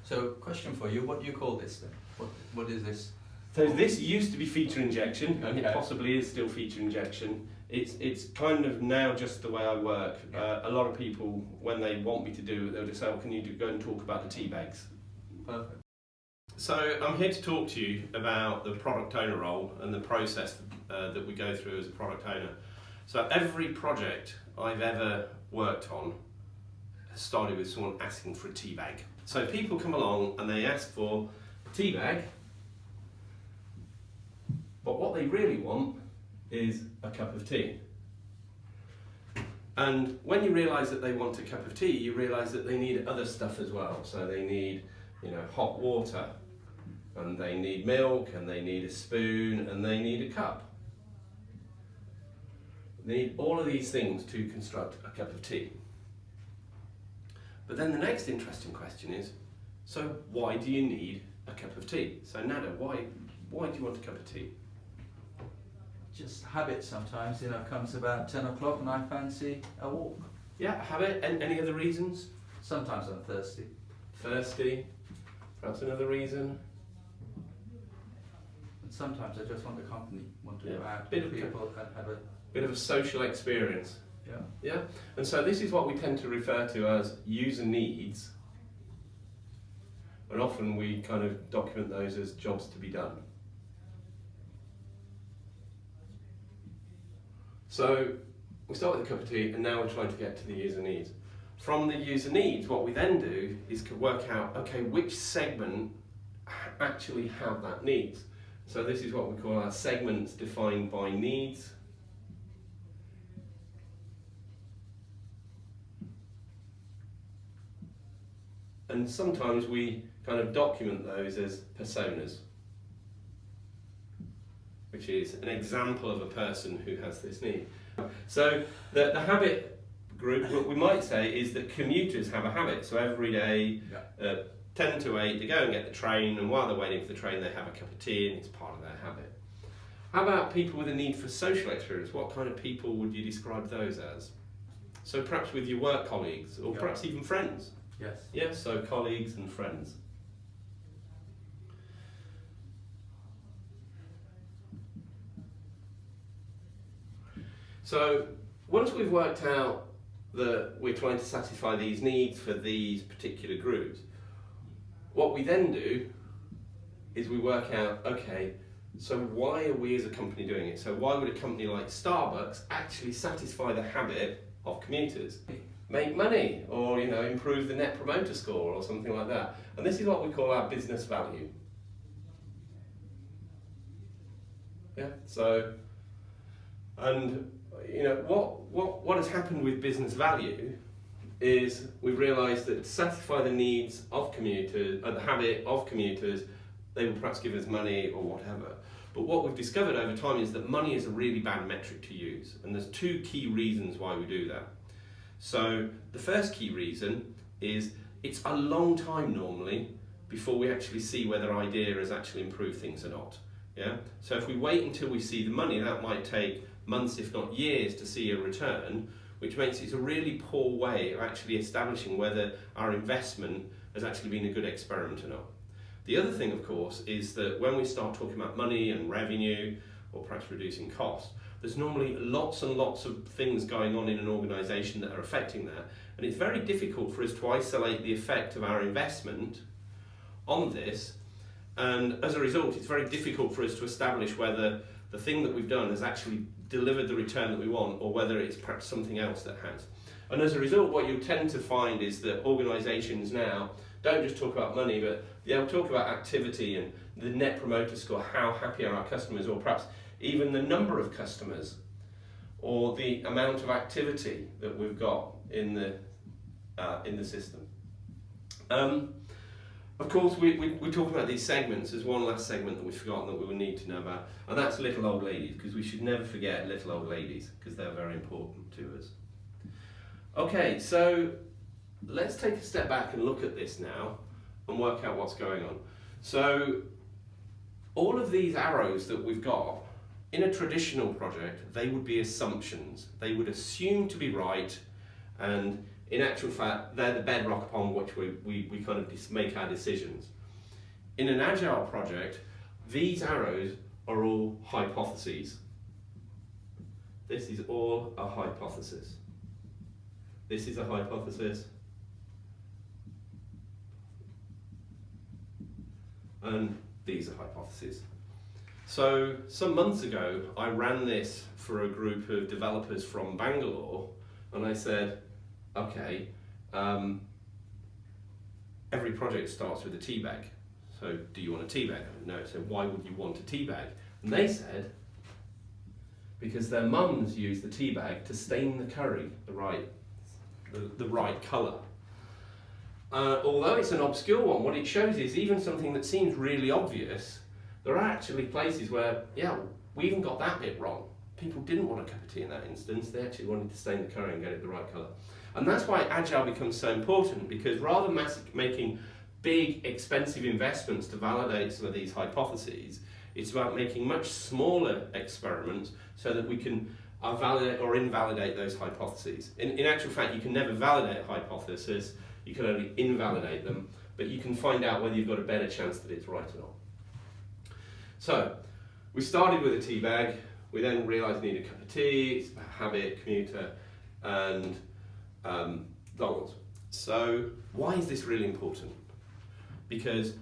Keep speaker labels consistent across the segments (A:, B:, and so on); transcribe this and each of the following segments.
A: So, question for you, what do you call this then? What is this?
B: So this used to be feature injection, and
A: Okay.
B: it possibly is still feature injection. It's kind of now just the way I work. A lot of people, when they want me to do it, they'll just say, "Oh, can you go and talk about the tea bags?"
A: Perfect.
B: So I'm here to talk to you about the product owner role and the process that we go through as a product owner. So every project I've ever worked on has started with someone asking for a tea bag. So people come along and they ask for a tea bag, but what they really want is a cup of tea. And when you realise that they want a cup of tea, you realise that they need other stuff as well. So they need, hot water, and they need milk, and they need a spoon, and they need a cup. They need all of these things to construct a cup of tea. But then the next interesting question is, so why do you need a cup of tea? So Nada, why do you want a cup of tea?
A: Just habit sometimes, comes about 10 o'clock and I fancy a walk.
B: Yeah, habit. And any other reasons?
A: Sometimes I'm thirsty.
B: Thirsty, perhaps another reason.
A: And sometimes I just want the company, want to go out
B: Bit
A: with
B: of
A: people and have a...
B: Bit of a social experience.
A: Yeah.
B: Yeah, and so this is what we tend to refer to as user needs, and often we kind of document those as jobs to be done. So we start with a cup of tea, and now we're trying to get to the user needs. From the user needs, what we then do is to work out, okay, which segment actually have that needs. So this is what we call our segments defined by needs. And sometimes we kind of document those as personas, which is an example of a person who has this need. So the habit group, what we might say, is that commuters have a habit. So every day, 10 to 8, they go and get the train, and while they're waiting for the train, they have a cup of tea, and it's part of their habit. How about people with a need for social experience? What kind of people would you describe those as? So perhaps with your work colleagues, or perhaps even friends.
A: Yes.
B: Yes, so colleagues and friends. So once we've worked out that we're trying to satisfy these needs for these particular groups, what we then do is we work out, okay, so why are we as a company doing it? So why would a company like Starbucks actually satisfy the habit of commuters? Make money, or improve the net promoter score, or something like that. And this is what we call our business value. Yeah. So, and what has happened with business value is we've realised that to satisfy the needs of commuters, the habit of commuters, they will perhaps give us money or whatever. But what we've discovered over time is that money is a really bad metric to use, and there's two key reasons why we do that. So the first key reason is it's a long time normally before we actually see whether our idea has actually improved things or not. Yeah. So if we wait until we see the money, that might take months, if not years, to see a return, which makes it a really poor way of actually establishing whether our investment has actually been a good experiment or not. The other thing, of course, is that when we start talking about money and revenue, or perhaps reducing costs, there's normally lots and lots of things going on in an organisation that are affecting that, and it's very difficult for us to isolate the effect of our investment on this, and as a result it's very difficult for us to establish whether the thing that we've done has actually delivered the return that we want, or whether it's perhaps something else that has. And as a result, what you tend to find is that organisations now don't just talk about money, but they'll talk about activity and the net promoter score, how happy are our customers, or perhaps even the number of customers, or the amount of activity that we've got in the system. Of course, we talk about these segments. There's one last segment that we've forgotten that we will need to know about, and that's little old ladies, because we should never forget little old ladies, because they're very important to us. Okay, so let's take a step back and look at this now and work out what's going on. So all of these arrows that we've got, in a traditional project, they would be assumptions. They would assume to be right, and in actual fact, they're the bedrock upon which we kind of make our decisions. In an agile project, these arrows are all hypotheses. This is all a hypothesis. This is a hypothesis. And these are hypotheses. So some months ago, I ran this for a group of developers from Bangalore, and I said, okay, every project starts with a tea bag. So do you want a tea bag? No. So why would you want a tea bag? And they said, because their mums use the tea bag to stain the curry the right colour. Although it's an obscure one, what it shows is even something that seems really obvious, there are actually places where, yeah, we even got that bit wrong. People didn't want a cup of tea in that instance, they actually wanted to stain the curry and get it the right colour. And that's why Agile becomes so important, because rather than making big, expensive investments to validate some of these hypotheses, it's about making much smaller experiments so that we can validate or invalidate those hypotheses. In actual fact, you can never validate a hypothesis, you can only invalidate them, but you can find out whether you've got a better chance that it's right or not. So, we started with a tea bag, we then realised we needed a cup of tea, it's about habit, commuter, and goals. So, why is this really important? Because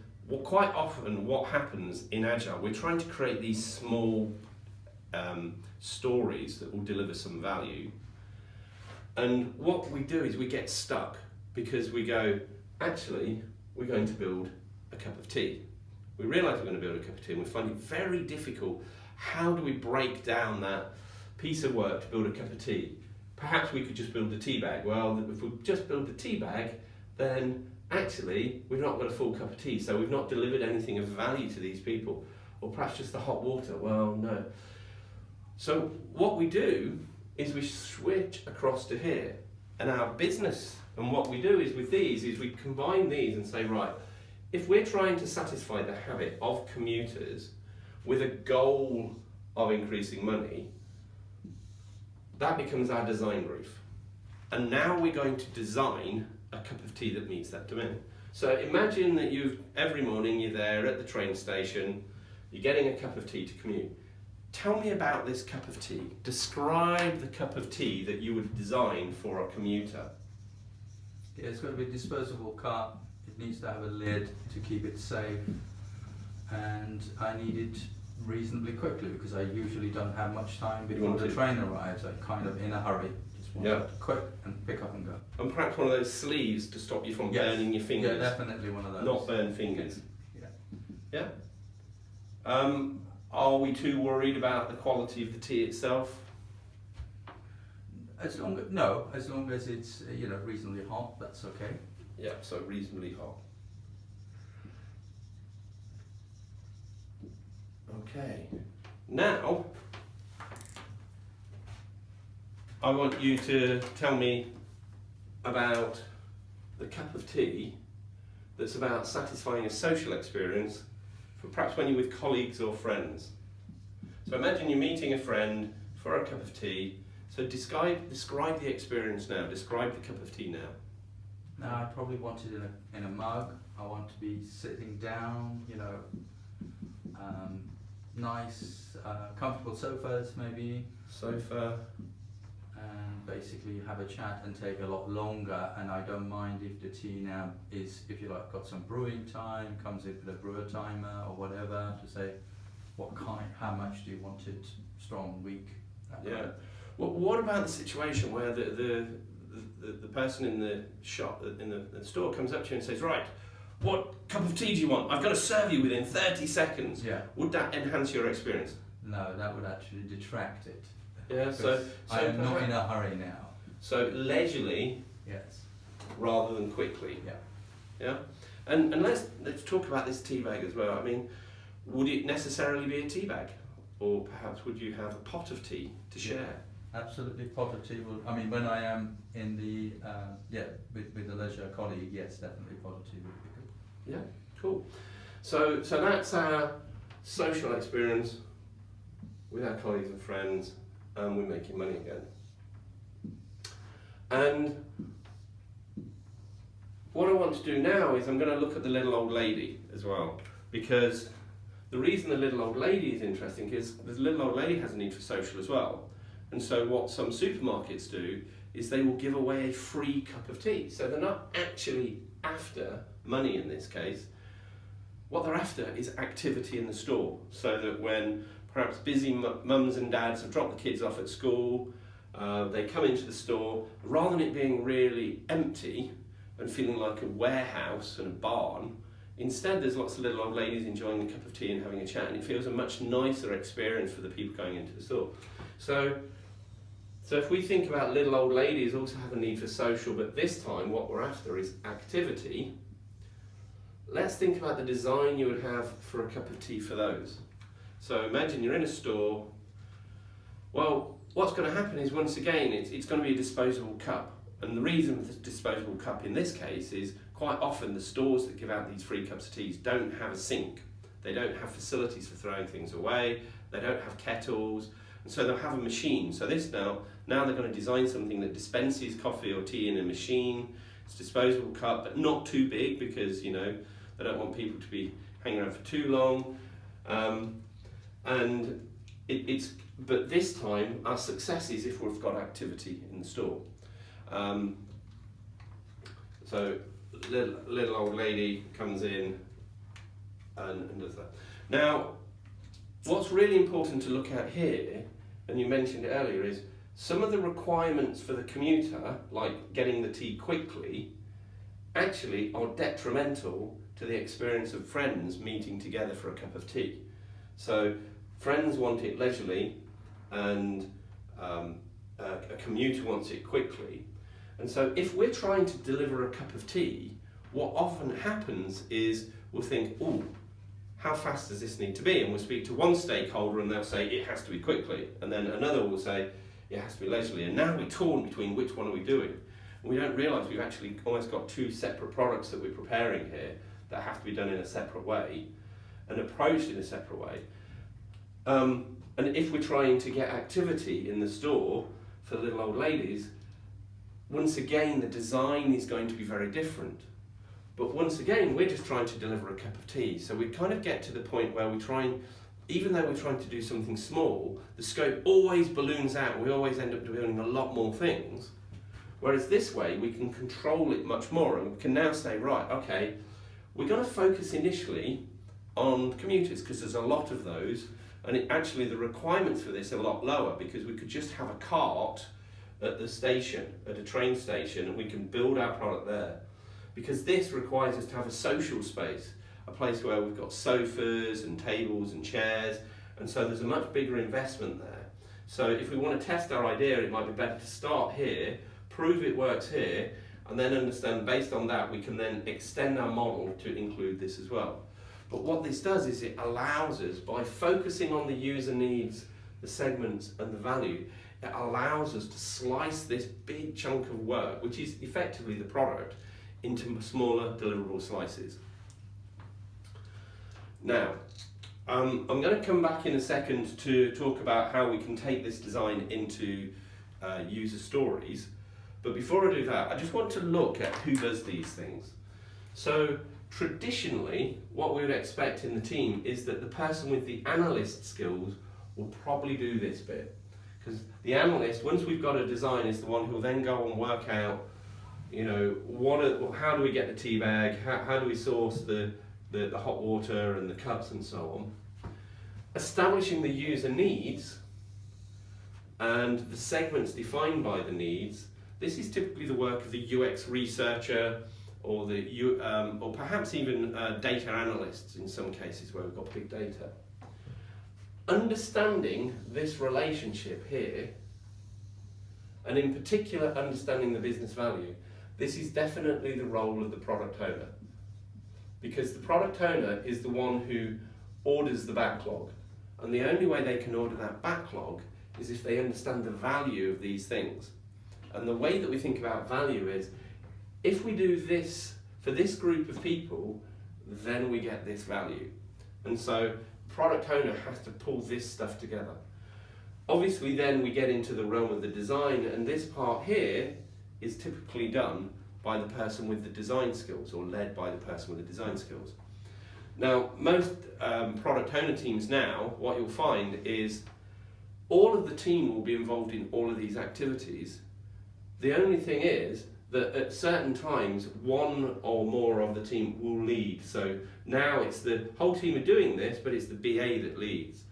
B: quite often what happens in Agile, we're trying to create these small stories that will deliver some value. And what we do is we get stuck because we go, actually, we're going to build a cup of tea. We realise we're going to build a cup of tea and we find it very difficult. How do we break down that piece of work to build a cup of tea? Perhaps we could just build a tea bag. Well, if we just build the tea bag, then actually we've not got a full cup of tea, so we've not delivered anything of value to these people. Or perhaps just the hot water. Well, no. So what we do is we switch across to here. And our business, and what we do is with these, is we combine these and say, right, if we're trying to satisfy the habit of commuters with a goal of increasing money, that becomes our design brief. And now we're going to design a cup of tea that meets that demand. So imagine that every morning you're there at the train station, you're getting a cup of tea to commute. Tell me about this cup of tea. Describe the cup of tea that you would design for a commuter.
A: Yeah, it's got to be a disposable cup. It needs to have a lid to keep it safe, and I need it reasonably quickly because I usually don't have much time before the train arrives. I'm kind of in a hurry. Just want it quick and pick up and go.
B: And perhaps one of those sleeves to stop you from burning your fingers.
A: Yeah, definitely one of those.
B: Not burn fingers.
A: Yeah.
B: Yeah. Are we too worried about the quality of the tea itself?
A: As long as it's reasonably hot, that's okay.
B: Yeah, so reasonably hot. Okay. Now, I want you to tell me about the cup of tea that's about satisfying a social experience for perhaps when you're with colleagues or friends. So imagine you're meeting a friend for a cup of tea. So describe the experience now. Describe the cup of tea now.
A: Now I probably want it in a mug. I want to be sitting down, nice, comfortable sofas maybe.
B: Sofa.
A: And basically have a chat and take a lot longer, and I don't mind if the tea now is, if you like, got some brewing time, comes in with a brewer timer or whatever to say how much do you want it, strong, weak.
B: Yeah. Well, what about the situation where the person in the shop, in the store comes up to you and says, right, what cup of tea do you want? I've got to serve you within 30 seconds.
A: Yeah.
B: Would that enhance your experience?
A: No, that would actually detract it.
B: Yeah, so
A: I am not in a hurry now.
B: So leisurely,
A: yes,
B: rather than quickly.
A: Yeah.
B: Yeah, and let's talk about this tea bag as well. I mean, would it necessarily be a tea bag, or perhaps would you have a pot of tea to share?
A: Absolutely, pot of tea will. I mean, when I am in the with the leisure colleague, yes, definitely pot of tea would be good.
B: Yeah, cool. So that's our social experience with our colleagues and friends. And we're making money again. And what I want to do now is I'm going to look at the little old lady as well, because the reason the little old lady is interesting is the little old lady has a need for social as well. And so what some supermarkets do is they will give away a free cup of tea. So they're not actually after money in this case. What they're after is activity in the store, so that when perhaps busy mums and dads have dropped the kids off at school, they come into the store, rather than it being really empty and feeling like a warehouse and a barn, instead there's lots of little old ladies enjoying a cup of tea and having a chat, and it feels a much nicer experience for the people going into the store. So if we think about little old ladies also have a need for social, but this time what we're after is activity, let's think about the design you would have for a cup of tea for those. So imagine you're in a store. Well, what's going to happen is, once again, it's going to be a disposable cup. And the reason for the disposable cup in this case is quite often the stores that give out these free cups of teas don't have a sink. They don't have facilities for throwing things away. They don't have kettles. And so they'll have a machine. So this now they're going to design something that dispenses coffee or tea in a machine. It's a disposable cup, but not too big, because, you know, they don't want people to be hanging around for too long. But this time our success is if we've got activity in the store. So little old lady comes in and does that. Now, what's really important to look at here, and you mentioned it earlier, is some of the requirements for the commuter, like getting the tea quickly, actually are detrimental to the experience of friends meeting together for a cup of tea. So friends want it leisurely, and a commuter wants it quickly. And so if we're trying to deliver a cup of tea, what often happens is we'll think, oh, how fast does this need to be? And we'll speak to one stakeholder and they'll say it has to be quickly. And then another will say it has to be leisurely. And now we're torn between which one are we doing. And we don't realise we've actually almost got two separate products that we're preparing here that have to be done in a separate way and approached in a separate way. And if we're trying to get activity in the store for little old ladies, once again the design is going to be very different. But once again, we're just trying to deliver a cup of tea. So we kind of get to the point where we try and, even though we're trying to do something small, the scope always balloons out. We always end up doing a lot more things. Whereas this way, we can control it much more, and we can now say, right, okay, we're going to focus initially on commuters because there's a lot of those, and actually the requirements for this are a lot lower, because we could just have a cart at the station, at a train station, and we can build our product there. Because this requires us to have a social space, a place where we've got sofas and tables and chairs, and so there's a much bigger investment there. So if we want to test our idea, it might be better to start here, prove it works here, and then understand, based on that, we can then extend our model to include this as well. But what this does is it allows us, by focusing on the user needs, the segments and the value, it allows us to slice this big chunk of work, which is effectively the product, into smaller deliverable slices. Now, I'm going to come back in a second to talk about how we can take this design into user stories. But before I do that, I just want to look at who does these things. So traditionally, what we would expect in the team is that the person with the analyst skills will probably do this bit. Because the analyst, once we've got a design, is the one who will then go and work out, you know, how do we get the tea bag, how do we source the hot water and the cups and so on. Establishing the user needs and the segments defined by the needs, this is typically the work of the UX researcher or or perhaps even data analysts in some cases where we've got big data. Understanding this relationship here, and in particular understanding the business value, this is definitely the role of the product owner. Because the product owner is the one who orders the backlog. And the only way they can order that backlog is if they understand the value of these things. And the way that we think about value is, if we do this for this group of people, then we get this value. And so product owner has to pull this stuff together. Obviously then we get into the realm of the design, and this part here is typically done by the person with the design skills, or led by the person with the design skills. Now, most product owner teams now, what you'll find is all of the team will be involved in all of these activities. The only thing is that at certain times, one or more of the team will lead. So now it's the whole team are doing this, but it's the BA that leads.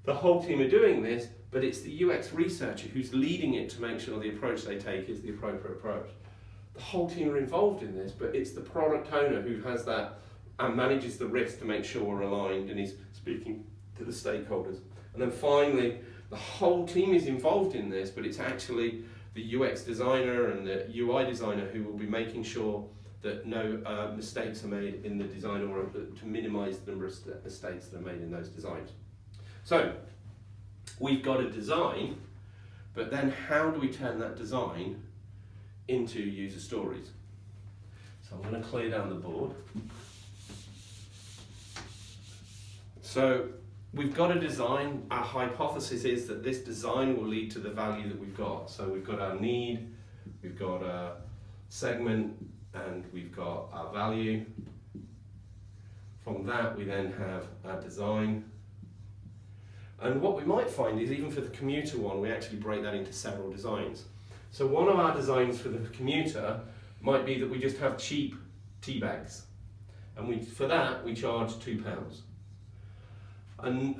B: The whole team are doing this, but it's the UX researcher who's leading it to make sure the approach they take is the appropriate approach. The whole team are involved in this, but it's the product owner who has that and manages the risk to make sure we're aligned, and he's speaking to the stakeholders. And then finally, the whole team is involved in this, but it's actually the UX designer and the UI designer who will be making sure that no mistakes are made in the design, or to minimise the number of mistakes that are made in those designs. So, we've got a design, but then how do we turn that design into user stories? So I'm going to clear down the board. So we've got a design. Our hypothesis is that this design will lead to the value that we've got. So we've got our need, we've got a segment, and we've got our value. From that we then have our design. And what we might find is, even for the commuter one, we actually break that into several designs. So one of our designs for the commuter might be that we just have cheap tea bags. And for that we charge £2. And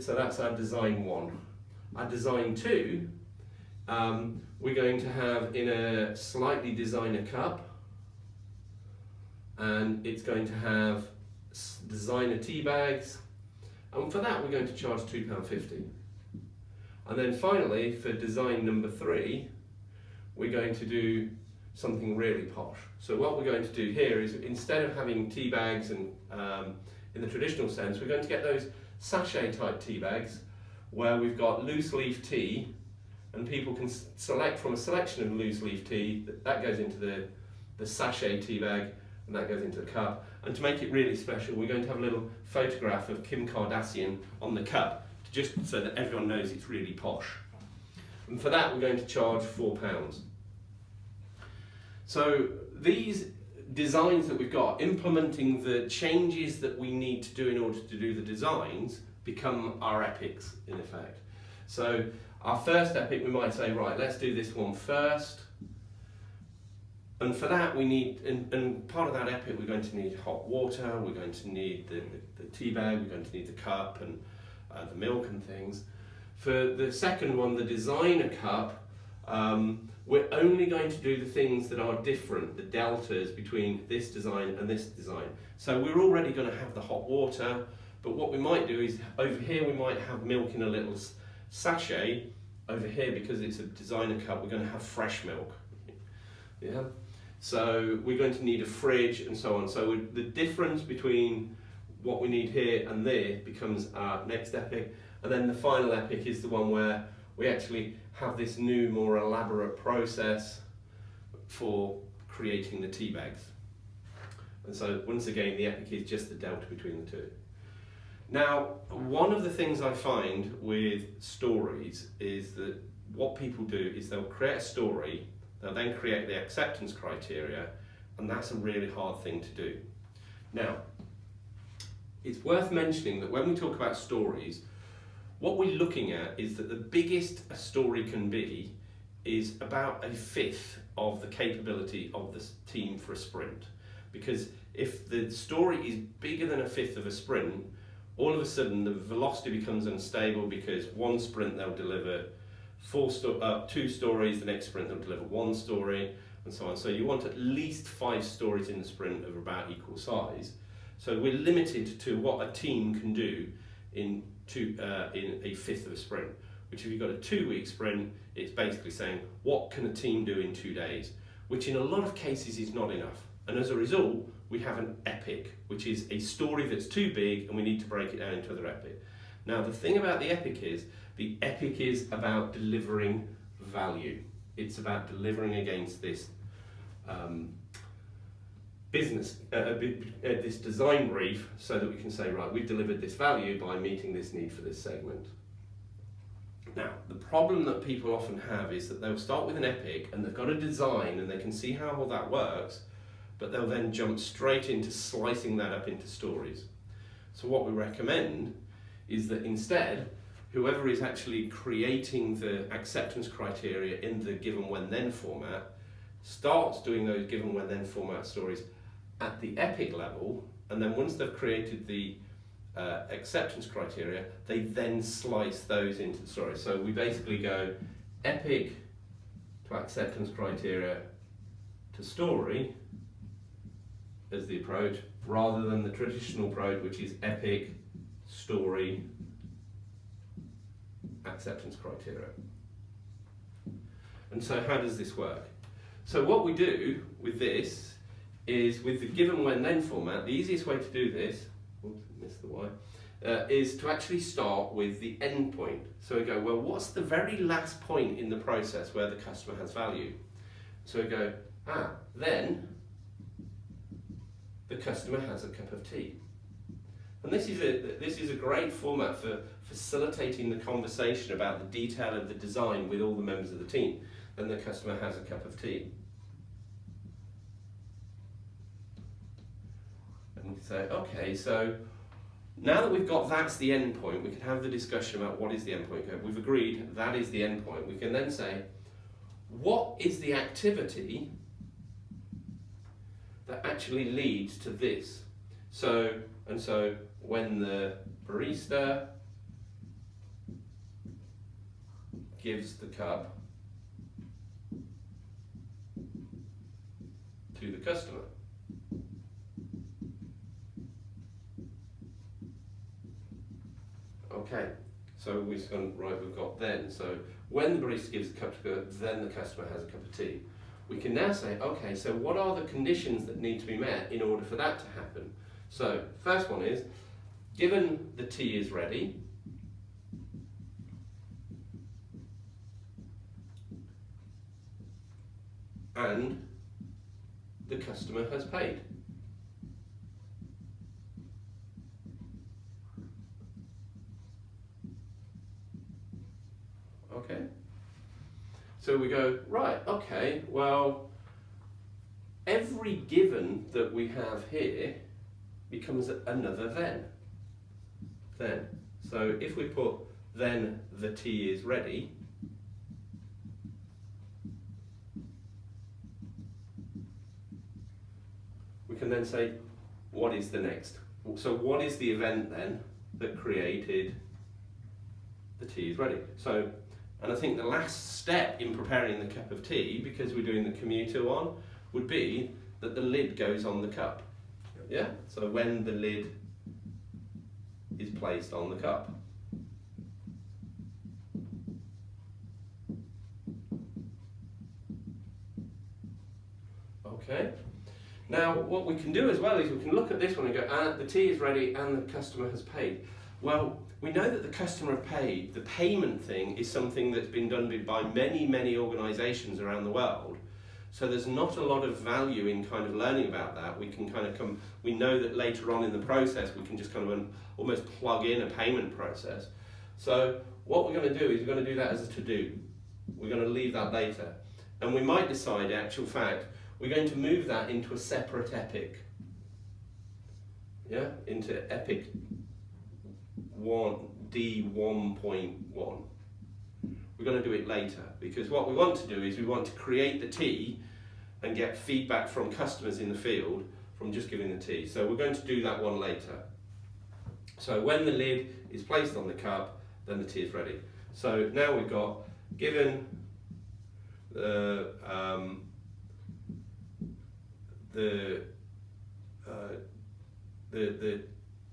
B: so that's our design one. Our design two, we're going to have in a slightly designer cup, and it's going to have designer tea bags, and for that we're going to charge £2.50. And then finally, for design number three, we're going to do something really posh. So what we're going to do here is, instead of having tea bags and in the traditional sense, we're going to get those sachet type tea bags where we've got loose leaf tea, and people can select from a selection of loose leaf tea. That goes into the sachet tea bag, and that goes into the cup. And to make it really special, we're going to have a little photograph of Kim Kardashian on the cup, just so that everyone knows it's really posh. And for that we're going to charge £4. So these designs that we've got, implementing the changes that we need to do in order to do the designs, become our epics in effect. So our first epic, we might say, right, let's do this one first. And for that we need, and part of that epic, we're going to need hot water, we're going to need the tea bag, we're going to need the cup and the milk and things. For the second one, the designer cup, we're only going to do the things that are different, the deltas between this design and this design. So we're already going to have the hot water, but what we might do is, over here we might have milk in a little sachet. Over here, because it's a designer cup, we're going to have fresh milk. Yeah. So we're going to need a fridge and so on. So the difference between what we need here and there becomes our next epic. And then the final epic is the one where we actually have this new, more elaborate process for creating the tea bags. And so once again, the epic is just the delta between the two. Now, one of the things I find with stories is that what people do is they'll create a story, they'll then create the acceptance criteria, and that's a really hard thing to do. Now, it's worth mentioning that when we talk about stories, what we're looking at is that the biggest a story can be is about 1/5 of the capability of the team for a sprint. Because if the story is bigger than 1/5 of a sprint, all of a sudden the velocity becomes unstable, because one sprint they'll deliver 2 stories, the next sprint they'll deliver 1 story, and so on. So you want at least 5 stories in the sprint of about equal size. So we're limited to what a team can do in 1/5 of a sprint. Which, if you've got a 2-week sprint, it's basically saying, what can a team do in 2 days? Which in a lot of cases is not enough. And as a result, we have an epic, which is a story that's too big and we need to break it down into other epic. Now, the thing about the epic is about delivering value. It's about delivering against this this design brief, so that we can say, right, we've delivered this value by meeting this need for this segment. Now, the problem that people often have is that they'll start with an epic and they've got a design and they can see how all that works, but they'll then jump straight into slicing that up into stories. So what we recommend is that instead, whoever is actually creating the acceptance criteria in the given when then format starts doing those given when then format stories at the epic level, and then once they've created the acceptance criteria, they then slice those into the story. So we basically go epic to acceptance criteria to story as the approach, rather than the traditional approach, which is epic, story, acceptance criteria. And so how does this work? So what we do with this is, with the given when then format, the easiest way to do this, oops, missed the Y, is to actually start with the end point. So we go, well, what's the very last point in the process where the customer has value? So we go, then the customer has a cup of tea. And this is a great format for facilitating the conversation about the detail of the design with all the members of the team. Then the customer has a cup of tea. And we say, okay, so now that we've got that's the end point, we can have the discussion about what is the end point. We've agreed that is the end point. We can then say, what is the activity that actually leads to this? So when the barista gives the cup to the customer, okay, so we've gone, right, we've got then. So when the barista gives the cup to go, then the customer has a cup of tea. We can now say, okay, so what are the conditions that need to be met in order for that to happen? So first one is, given the tea is ready, and the customer has paid. Okay. So we go, right, okay, well, every given that we have here becomes another then. Then. So if we put then the tea is ready, we can then say, what is the next? So what is the event then that created the tea is ready? So, and I think the last step in preparing the cup of tea, because we're doing the commuter one, would be that the lid goes on the cup. Yeah? So when the lid is placed on the cup. Okay? Now, what we can do as well is we can look at this one and go, the tea is ready and the customer has paid. Well, we know that the customer paid. The payment thing is something that's been done by many, many organisations around the world. So there's not a lot of value in kind of learning about that. We can kind of we know that later on in the process we can just kind of almost plug in a payment process. So what we're going to do is we're going to do that as a to-do. We're going to leave that later. And we might decide, in actual fact, we're going to move that into a separate epic. Yeah, into epic D1.1. We're going to do it later, because what we want to do is we want to create the tea and get feedback from customers in the field from just giving the tea. So we're going to do that one later. So when the lid is placed on the cup, then the tea is ready. So now we've got, given the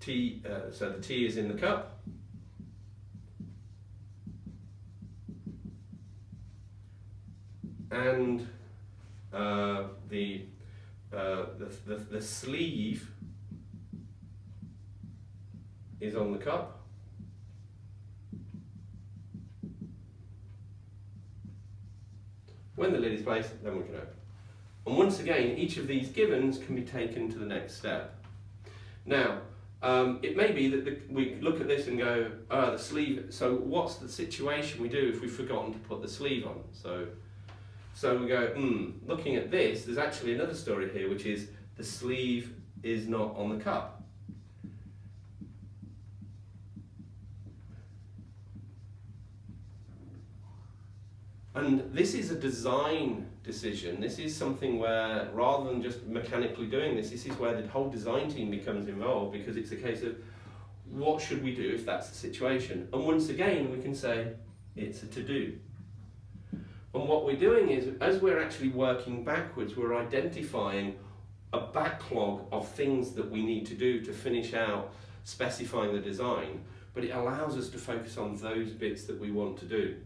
B: tea, so the tea is in the cup. And the sleeve is on the cup. When the lid is placed, then we can open. And once again, each of these givens can be taken to the next step. Now, It may be that we look at this and go, the sleeve, so what's the situation we do if we've forgotten to put the sleeve on? So we go, looking at this, there's actually another story here, which is the sleeve is not on the cup. And this is a design decision. This is something where, rather than just mechanically doing this is where the whole design team becomes involved, because it's a case of what should we do if that's the situation? And once again, we can say it's a to-do. And what we're doing is, as we're actually working backwards, we're identifying a backlog of things that we need to do to finish out specifying the design, but it allows us to focus on those bits that we want to do.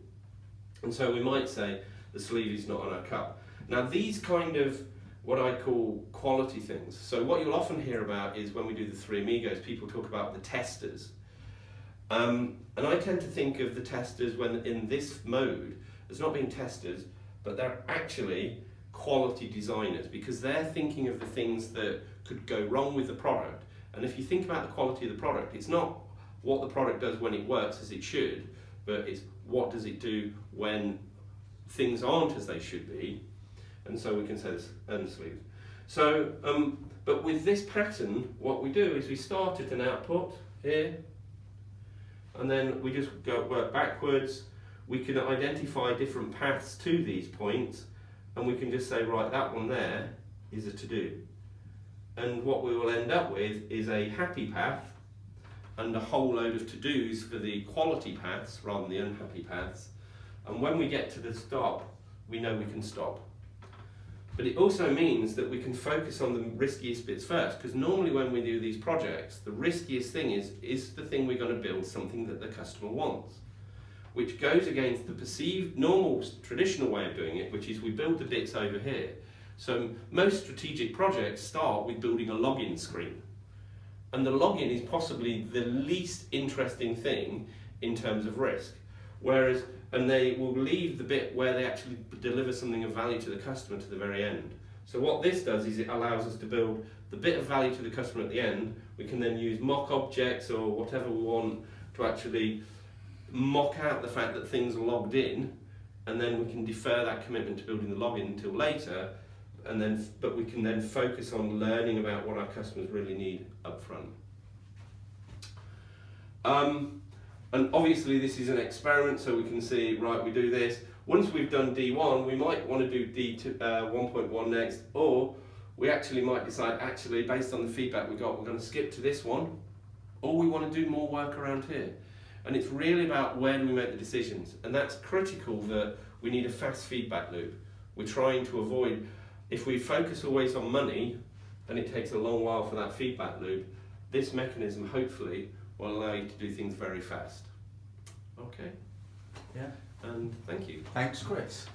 B: And so we might say the sleeve is not on our cup. Now these kind of what I call quality things. So what you'll often hear about is when we do the Three Amigos, people talk about the testers. And I tend to think of the testers when in this mode as not being testers, but they're actually quality designers, because they're thinking of the things that could go wrong with the product. And if you think about the quality of the product, it's not what the product does when it works as it should, but it's what does it do when things aren't as they should be. And so we can say this and sleeve. So, but with this pattern, what we do is we start at an output here, and then we just work backwards. We can identify different paths to these points, and we can just say, right, that one there is a to-do. And what we will end up with is a happy path and a whole load of to-dos for the quality paths rather than the unhappy paths. And when we get to the stop, we know we can stop. But it also means that we can focus on the riskiest bits first, because normally when we do these projects, the riskiest thing is the thing we're going to build something that the customer wants, which goes against the perceived normal traditional way of doing it, which is we build the bits over here. So most strategic projects start with building a login screen. And the login is possibly the least interesting thing in terms of risk. Whereas, and they will leave the bit where they actually deliver something of value to the customer to the very end. So what this does is it allows us to build the bit of value to the customer at the end. We can then use mock objects or whatever we want to actually mock out the fact that things are logged in, and then we can defer that commitment to building the login until later, and then, but we can then focus on learning about what our customers really need up front. And obviously this is an experiment, so we can see, right, we do this. Once we've done D1, we might want to do D2, 1.1 next, or we actually might decide, actually, based on the feedback we got, we're going to skip to this one, or we want to do more work around here. And it's really about where do we make the decisions. And that's critical, that we need a fast feedback loop. We're trying to avoid, if we focus always on money, and it takes a long while for that feedback loop, this mechanism hopefully will allow you to do things very fast. Okay.
A: Yeah.
B: And thank you.
A: Thanks, Chris.